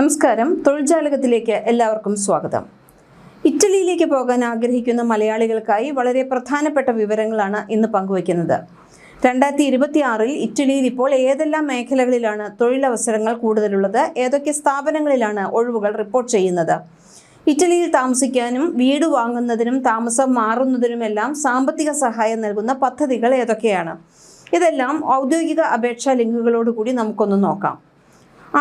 നമസ്കാരം. തൊഴിൽജാലകത്തിലേക്ക് എല്ലാവർക്കും സ്വാഗതം. ഇറ്റലിയിലേക്ക് പോകാൻ ആഗ്രഹിക്കുന്ന മലയാളികൾക്കായി വളരെ പ്രധാനപ്പെട്ട വിവരങ്ങളാണ് ഇന്ന് പങ്കുവയ്ക്കുന്നത്. 2026 ഇറ്റലിയിൽ ഇപ്പോൾ ഏതെല്ലാം മേഖലകളിലാണ് തൊഴിലവസരങ്ങൾ കൂടുതലുള്ളത്, ഏതൊക്കെ സ്ഥാപനങ്ങളിലാണ് ഒഴിവുകൾ റിപ്പോർട്ട് ചെയ്യുന്നത്, ഇറ്റലിയിൽ താമസിക്കാനും വീട് വാങ്ങുന്നതിനും താമസം മാറുന്നതിനുമെല്ലാം സാമ്പത്തിക സഹായം നൽകുന്ന പദ്ധതികൾ ഏതൊക്കെയാണ്, ഇതെല്ലാം ഔദ്യോഗിക അപേക്ഷാ ലിങ്കുകളോടുകൂടി നമുക്കൊന്ന് നോക്കാം.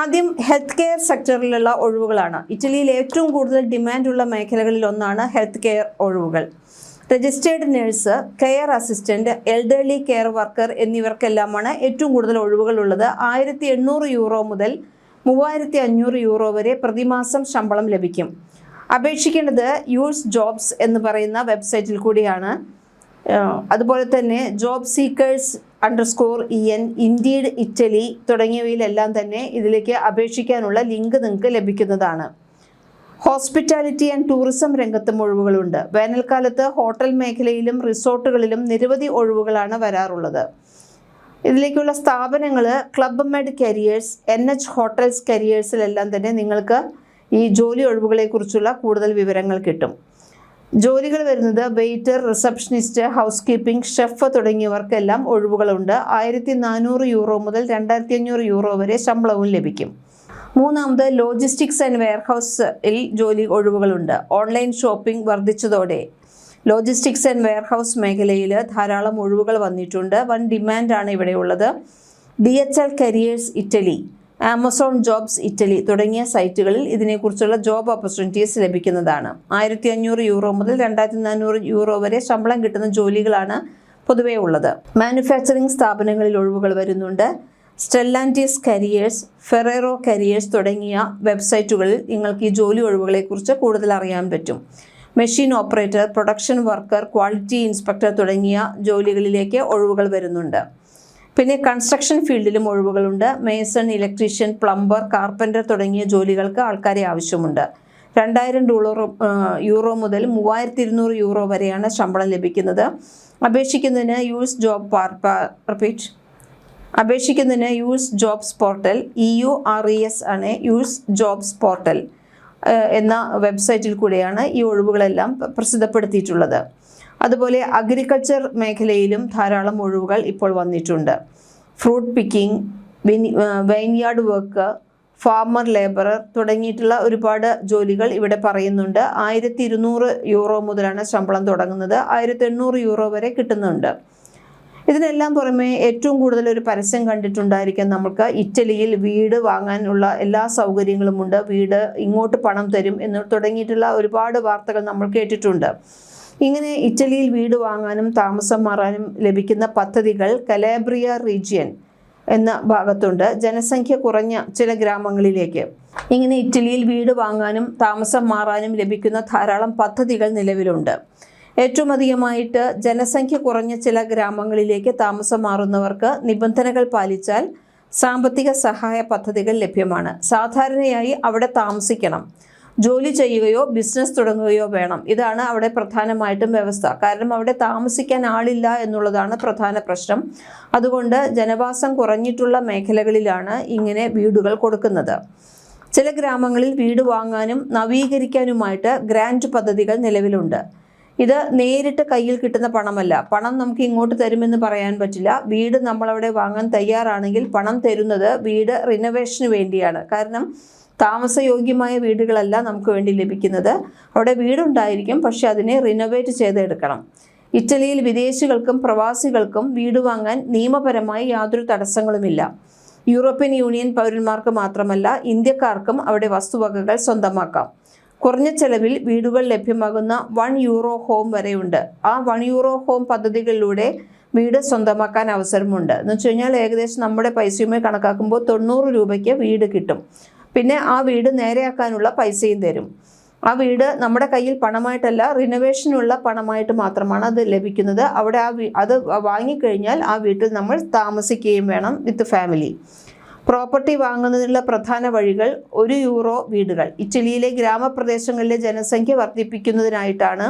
ആദ്യം ഹെൽത്ത് കെയർ സെക്ടറിലുള്ള ഒഴിവുകളാണ്. ഇറ്റലിയിൽ ഏറ്റവും കൂടുതൽ ഡിമാൻഡുള്ള മേഖലകളിൽ ഒന്നാണ് ഹെൽത്ത് കെയർ ഒഴിവുകൾ. Registered nurse, care assistant, elderly care worker എന്നിവർക്കെല്ലാമാണ് ഏറ്റവും കൂടുതൽ ഒഴിവുകളുള്ളത്. 1800 യൂറോ മുതൽ 3500 യൂറോ വരെ പ്രതിമാസം ശമ്പളം ലഭിക്കും. അപേക്ഷിക്കേണ്ടത് യൂസ് ജോബ്സ് എന്ന് പറയുന്ന വെബ്സൈറ്റിൽ കൂടിയാണ്. അതുപോലെ തന്നെ job seekers _EN, Indeed Italy തുടങ്ങിയവയിലെല്ലാം തന്നെ ഇതിലേക്ക് അപേക്ഷിക്കാനുള്ള ലിങ്ക് നിങ്ങൾക്ക് ലഭിക്കുന്നതാണ്. ഹോസ്പിറ്റാലിറ്റി ആൻഡ് ടൂറിസം രംഗത്തും ഒഴിവുകളുണ്ട്. വേനൽക്കാലത്ത് ഹോട്ടൽ മേഖലയിലും റിസോർട്ടുകളിലും നിരവധി ഒഴിവുകളാണ് വരാറുള്ളത്. ഇതിലേക്കുള്ള സ്ഥാപനങ്ങൾ ക്ലബ് മെഡ് കരിയേഴ്സ്, NH ഹോട്ടൽസ് കരിയേഴ്സിലെല്ലാം തന്നെ നിങ്ങൾക്ക് ഈ ജോലി ഒഴിവുകളെക്കുറിച്ചുള്ള കൂടുതൽ വിവരങ്ങൾ കിട്ടും. ജോലികൾ വരുന്നത് waiter, receptionist, housekeeping, chef തുടങ്ങിയവർക്കെല്ലാം ഒഴിവുകളുണ്ട്. 1400 യൂറോ മുതൽ 2500 യൂറോ വരെ ശമ്പളവും ലഭിക്കും. മൂന്നാമത് ലോജിസ്റ്റിക്സ് ആൻഡ് വെയർഹൗസിൽ ജോലി ഒഴിവുകളുണ്ട്. ഓൺലൈൻ ഷോപ്പിംഗ് വർദ്ധിച്ചതോടെ ലോജിസ്റ്റിക്സ് ആൻഡ് വെയർഹൗസ് മേഖലയിൽ ധാരാളം ഒഴിവുകൾ വന്നിട്ടുണ്ട്. വൻ ഡിമാൻഡാണ് ഇവിടെയുള്ളത്. DHL careers Italy, Amazon jobs Italy തുടങ്ങിയ സൈറ്റുകളിൽ ഇതിനെക്കുറിച്ചുള്ള ജോബ് ഓപ്പർച്യൂണിറ്റീസ് ലഭിക്കുന്നതാണ്. 1500 യൂറോ മുതൽ 2400 യൂറോ വരെ ശമ്പളം കിട്ടുന്ന ജോലികളാണ് പൊതുവേ ഉള്ളത്. മാനുഫാക്ചറിംഗ് സ്ഥാപനങ്ങളിൽ ഒഴിവുകൾ വരുന്നുണ്ട്. സ്റ്റെല്ലാൻറ്റിസ് കരിയേഴ്സ്, ഫെറേറോ കരിയേഴ്സ് തുടങ്ങിയ വെബ്സൈറ്റുകളിൽ നിങ്ങൾക്ക് ഈ ജോലി ഒഴിവുകളെക്കുറിച്ച് കൂടുതൽ അറിയാൻ പറ്റും. Machine operator, production worker, quality inspector തുടങ്ങിയ ജോലികളിലേക്ക് ഒഴിവുകൾ വരുന്നുണ്ട്. പിന്നെ കൺസ്ട്രക്ഷൻ ഫീൽഡിലും ഒഴിവുകളുണ്ട്. മേസൺ, ഇലക്ട്രീഷ്യൻ, പ്ലംബർ, കാർപ്പൻ്റർ തുടങ്ങിയ ജോലികൾക്ക് ആൾക്കാരെ ആവശ്യമുണ്ട്. 2000 യൂറോ മുതൽ 3200 യൂറോ വരെയാണ് ശമ്പളം ലഭിക്കുന്നത്. അപേക്ഷിക്കുന്നതിന് യൂസ് ജോബ്സ് പോർട്ടൽ EURES ആണ് യൂസ് ജോബ്സ് പോർട്ടൽ എന്ന വെബ്സൈറ്റിൽ കൂടെയാണ് ഈ ഒഴിവുകളെല്ലാം പ്രസിദ്ധപ്പെടുത്തിയിട്ടുള്ളത്. അതുപോലെ അഗ്രികൾച്ചർ മേഖലയിലും ധാരാളം ഒഴിവുകൾ ഇപ്പോൾ വന്നിട്ടുണ്ട്. Fruit picking, vineyard work, farmer labourer തുടങ്ങിയിട്ടുള്ള ഒരുപാട് ജോലികൾ ഇവിടെ പറയുന്നുണ്ട്. 1200 യൂറോ മുതലാണ് ശമ്പളം തുടങ്ങുന്നത്. 1800 യൂറോ വരെ കിട്ടുന്നുണ്ട്. ഇതിനെല്ലാം പുറമെ ഏറ്റവും കൂടുതൽ ഒരു പരസ്യം കണ്ടിട്ടുണ്ടായിരിക്കും നമുക്ക്. ഇറ്റലിയിൽ വീട് വാങ്ങാനുള്ള എല്ലാ സൗകര്യങ്ങളുമുണ്ട്, വീട് ഇങ്ങോട്ട് പണം തരും എന്ന് തുടങ്ങിയിട്ടുള്ള ഒരുപാട് വാർത്തകൾ നമ്മൾ കേട്ടിട്ടുണ്ട്. ഇങ്ങനെ ഇറ്റലിയിൽ വീട് വാങ്ങാനും താമസം മാറാനും ലഭിക്കുന്ന പദ്ധതികൾ കലാബ്രിയ റീജിയൻ എന്ന ഭാഗത്തുണ്ട്, ജനസംഖ്യ കുറഞ്ഞ ചില ഗ്രാമങ്ങളിലേക്ക്. ഇങ്ങനെ ഇറ്റലിയിൽ വീട് വാങ്ങാനും താമസം മാറാനും ലഭിക്കുന്ന ധാരാളം പദ്ധതികൾ നിലവിലുണ്ട്. ഏറ്റവും അധികമായിട്ട് ജനസംഖ്യ കുറഞ്ഞ ചില ഗ്രാമങ്ങളിലേക്ക് താമസം മാറുന്നവർക്ക് നിബന്ധനകൾ പാലിച്ചാൽ സാമ്പത്തിക സഹായ പദ്ധതികൾ ലഭ്യമാണ്. സാധാരണയായി അവിടെ താമസിക്കണം, ജോലി ചെയ്യുകയോ ബിസിനസ് തുടങ്ങുകയോ വേണം. ഇതാണ് അവിടെ പ്രധാനമായിട്ടും വ്യവസ്ഥ. കാരണം അവിടെ താമസിക്കാൻ ആളില്ല എന്നുള്ളതാണ് പ്രധാന പ്രശ്നം. അതുകൊണ്ട് ജനവാസം കുറഞ്ഞിട്ടുള്ള മേഖലകളിലാണ് ഇങ്ങനെ വീടുകൾ കൊടുക്കുന്നത്. ചില ഗ്രാമങ്ങളിൽ വീട് വാങ്ങാനും നവീകരിക്കാനുമായിട്ട് ഗ്രാൻഡ് പദ്ധതികൾ നിലവിലുണ്ട്. ഇത് നേരിട്ട് കയ്യിൽ കിട്ടുന്ന പണമല്ല. പണം നമുക്ക് ഇങ്ങോട്ട് തരുമെന്ന് പറയാൻ പറ്റില്ല. വീട് നമ്മളവിടെ വാങ്ങാൻ തയ്യാറാണെങ്കിൽ പണം തരുന്നത് വീട് റിനോവേഷന് വേണ്ടിയാണ്. കാരണം താമസയോഗ്യമായ വീടുകളല്ല നമുക്ക് വേണ്ടി ലഭിക്കുന്നത്. അവിടെ വീടുണ്ടായിരിക്കും, പക്ഷെ അതിനെ റിനോവേറ്റ് ചെയ്തെടുക്കണം. ഇറ്റലിയിൽ വിദേശികൾക്കും പ്രവാസികൾക്കും വീട് വാങ്ങാൻ നിയമപരമായി യാതൊരു തടസ്സങ്ങളുമില്ല. യൂറോപ്യൻ യൂണിയൻ പൗരന്മാർക്ക് മാത്രമല്ല, ഇന്ത്യക്കാർക്കും അവിടെ വസ്തുവകകൾ സ്വന്തമാക്കാം. കുറഞ്ഞ ചെലവിൽ വീടുകൾ ലഭ്യമാകുന്ന 1 യൂറോ ഹോം വരെയുണ്ട്. ആ 1 യൂറോ ഹോം പദ്ധതികളിലൂടെ വീട് സ്വന്തമാക്കാൻ അവസരമുണ്ട്. എന്ന് വെച്ച് കഴിഞ്ഞാൽ ഏകദേശം നമ്മുടെ പൈസയുമായി കണക്കാക്കുമ്പോൾ 90 രൂപയ്ക്ക് വീട് കിട്ടും. പിന്നെ ആ വീട് നേരെയാക്കാനുള്ള പൈസയും തരും. ആ വീട് നമ്മുടെ കയ്യിൽ പണമായിട്ടല്ല, റിനോവേഷനുള്ള പണമായിട്ട് മാത്രമാണ് അത് ലഭിക്കുന്നത്. അവിടെ അത് വാങ്ങിക്കഴിഞ്ഞാൽ ആ വീട്ടിൽ നമ്മൾ താമസിക്കുകയും വേണം വിത്ത് ഫാമിലി. പ്രോപ്പർട്ടി വാങ്ങുന്നതിനുള്ള പ്രധാന വഴികൾ 1 യൂറോ വീടുകൾ. ഇറ്റലിയിലെ ഗ്രാമപ്രദേശങ്ങളിലെ ജനസംഖ്യ വർദ്ധിപ്പിക്കുന്നതിനായിട്ടാണ്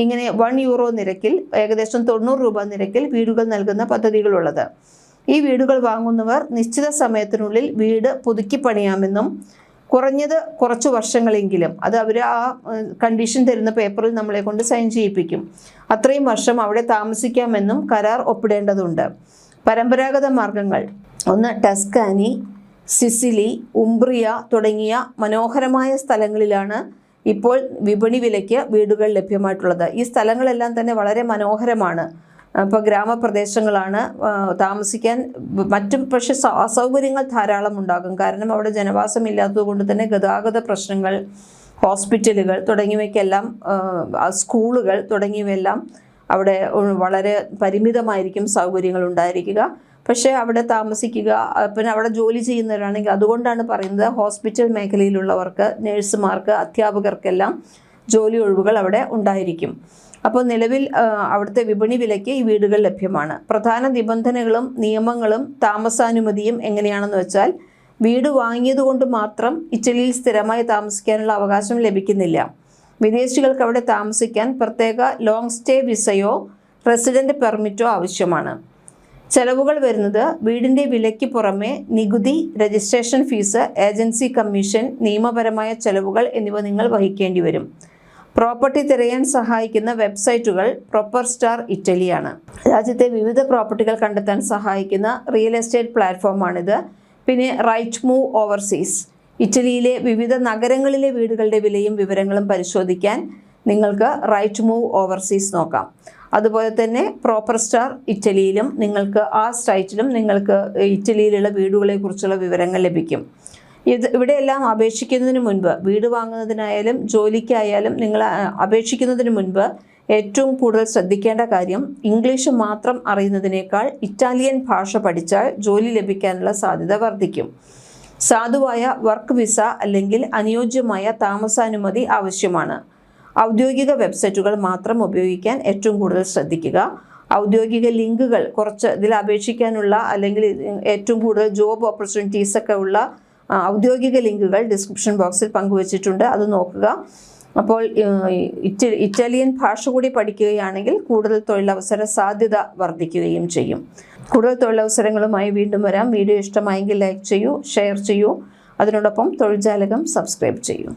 ഇങ്ങനെ 1 യൂറോ നിരക്കിൽ, ഏകദേശം 90 രൂപ നിരക്കിൽ വീടുകൾ നൽകുന്ന പദ്ധതികളുള്ളത്. ഈ വീടുകൾ വാങ്ങുന്നവർ നിശ്ചിത സമയത്തിനുള്ളിൽ വീട് പുതുക്കി പണിയാമെന്നും കുറഞ്ഞത് കുറച്ച് വർഷങ്ങളെങ്കിലും, അത് അവർ ആ കണ്ടീഷൻ തരുന്ന പേപ്പറിൽ നമ്മളെ കൊണ്ട് സൈൻ ചെയ്യിപ്പിക്കും. അത്രയും വർഷം അവിടെ താമസിക്കാമെന്നും കരാർ ഒപ്പിടേണ്ടതുണ്ട്. പരമ്പരാഗത മാർഗങ്ങൾ: ഒന്ന്, ടസ്കാനി, സിസിലി, ഉംബ്രിയ തുടങ്ങിയ മനോഹരമായ സ്ഥലങ്ങളിലാണ് ഇപ്പോൾ വിപണി വിലയ്ക്ക് വീടുകൾ ലഭ്യമായിട്ടുള്ളത്. ഈ സ്ഥലങ്ങളെല്ലാം തന്നെ വളരെ മനോഹരമാണ്. ഇപ്പോൾ ഗ്രാമപ്രദേശങ്ങളാണ്, താമസിക്കാൻ മറ്റും പക്ഷേ അസൗകര്യങ്ങൾ ധാരാളം ഉണ്ടാകും. കാരണം അവിടെ ജനവാസം ഇല്ലാത്തത് കൊണ്ട് തന്നെ ഗതാഗത പ്രശ്നങ്ങൾ, ഹോസ്പിറ്റലുകൾ തുടങ്ങിയവയ്ക്കെല്ലാം, സ്കൂളുകൾ തുടങ്ങിയവയെല്ലാം അവിടെ വളരെ പരിമിതമായിരിക്കും സൗകര്യങ്ങൾ ഉണ്ടായിരിക്കുക. പക്ഷേ അവിടെ താമസിക്കുക, പിന്നെ അവിടെ ജോലി ചെയ്യുന്നവരാണെങ്കിൽ, അതുകൊണ്ടാണ് പറയുന്നത് ഹോസ്പിറ്റൽ മേഖലയിലുള്ളവർക്ക്, നഴ്സുമാർക്ക്, അധ്യാപകർക്കെല്ലാം ജോലി ഒഴിവുകൾ അവിടെ ഉണ്ടായിരിക്കും. അപ്പോൾ നിലവിൽ അവിടുത്തെ വിപണി വിലയ്ക്ക് ഈ വീടുകൾ ലഭ്യമാണ്. പ്രധാന നിബന്ധനകളും നിയമങ്ങളും താമസാനുമതിയും എങ്ങനെയാണെന്ന് വെച്ചാൽ, വീട് വാങ്ങിയതുകൊണ്ട് മാത്രം ഇറ്റലിയിൽ സ്ഥിരമായി താമസിക്കാനുള്ള അവകാശം ലഭിക്കുന്നില്ല. വിദേശികൾക്ക് അവിടെ താമസിക്കാൻ പ്രത്യേക ലോങ് സ്റ്റേ വിസയോ റെസിഡൻറ്റ് പെർമിറ്റോ ആവശ്യമാണ്. ചെലവുകൾ വരുന്നത് വീടിൻ്റെ വിലയ്ക്ക് പുറമെ നികുതി, രജിസ്ട്രേഷൻ ഫീസ്, ഏജൻസി കമ്മീഷൻ, നിയമപരമായ ചെലവുകൾ എന്നിവ നിങ്ങൾ വഹിക്കേണ്ടി വരും. പ്രോപ്പർട്ടി തിരയാൻ സഹായിക്കുന്ന വെബ്സൈറ്റുകൾ പ്രോപ്പർ സ്റ്റാർ ഇറ്റലിയാണ്. രാജ്യത്തെ വിവിധ പ്രോപ്പർട്ടികൾ കണ്ടെത്താൻ സഹായിക്കുന്ന റിയൽ എസ്റ്റേറ്റ് പ്ലാറ്റ്ഫോമാണിത്. പിന്നെ റൈറ്റ് മൂവ് ഓവർസീസ്, ഇറ്റലിയിലെ വിവിധ നഗരങ്ങളിലെ വീടുകളുടെ വിലയും വിവരങ്ങളും പരിശോധിക്കാൻ നിങ്ങൾക്ക് റൈറ്റ് മൂവ് ഓവർസീസ് നോക്കാം. അതുപോലെ തന്നെ പ്രോപ്പർ സ്റ്റാർ ഇറ്റലിയിലും നിങ്ങൾക്ക് ആ സൈറ്റിലും നിങ്ങൾക്ക് ഇറ്റലിയിലുള്ള വീടുകളെക്കുറിച്ചുള്ള വിവരങ്ങൾ ലഭിക്കും. ഇവിടെയെല്ലാം അപേക്ഷിക്കുന്നതിന് മുൻപ്, വീട് വാങ്ങുന്നതിനായാലും ജോലിക്കായാലും നിങ്ങൾ അപേക്ഷിക്കുന്നതിന് മുൻപ് ഏറ്റവും കൂടുതൽ ശ്രദ്ധിക്കേണ്ട കാര്യം, ഇംഗ്ലീഷ് മാത്രം അറിയുന്നതിനേക്കാൾ ഇറ്റാലിയൻ ഭാഷ പഠിച്ചാൽ ജോലി ലഭിക്കാനുള്ള സാധ്യത വർദ്ധിക്കും. സാധുവായ വർക്ക് വിസ അല്ലെങ്കിൽ അനുയോജ്യമായ താമസാനുമതി ആവശ്യമാണ്. ഔദ്യോഗിക വെബ്സൈറ്റുകൾ മാത്രം ഉപയോഗിക്കാൻ ഏറ്റവും കൂടുതൽ ശ്രദ്ധിക്കുക. ഔദ്യോഗിക ലിങ്കുകൾ കുറച്ച് ഇതിൽ അപേക്ഷിക്കാനുള്ള അല്ലെങ്കിൽ ഏറ്റവും കൂടുതൽ ജോബ് ഓപ്പർച്യൂണിറ്റീസൊക്കെ ഉള്ള ഔദ്യോഗിക ലിങ്കുകൾ ഡിസ്ക്രിപ്ഷൻ ബോക്സിൽ പങ്കുവച്ചിട്ടുണ്ട്, അത് നോക്കുക. അപ്പോൾ ഇറ്റാലിയൻ ഭാഷ കൂടി പഠിക്കുകയാണെങ്കിൽ കൂടുതൽ തൊഴിലവസര സാധ്യത വർദ്ധിക്കുകയും ചെയ്യും. കൂടുതൽ തൊഴിലവസരങ്ങളുമായി വീണ്ടും വരാം. വീഡിയോ ഇഷ്ടമായെങ്കിൽ ലൈക്ക് ചെയ്യൂ, ഷെയർ ചെയ്യൂ. അതിനോടൊപ്പം തൊഴിൽ ജാലകം സബ്സ്ക്രൈബ് ചെയ്യൂ.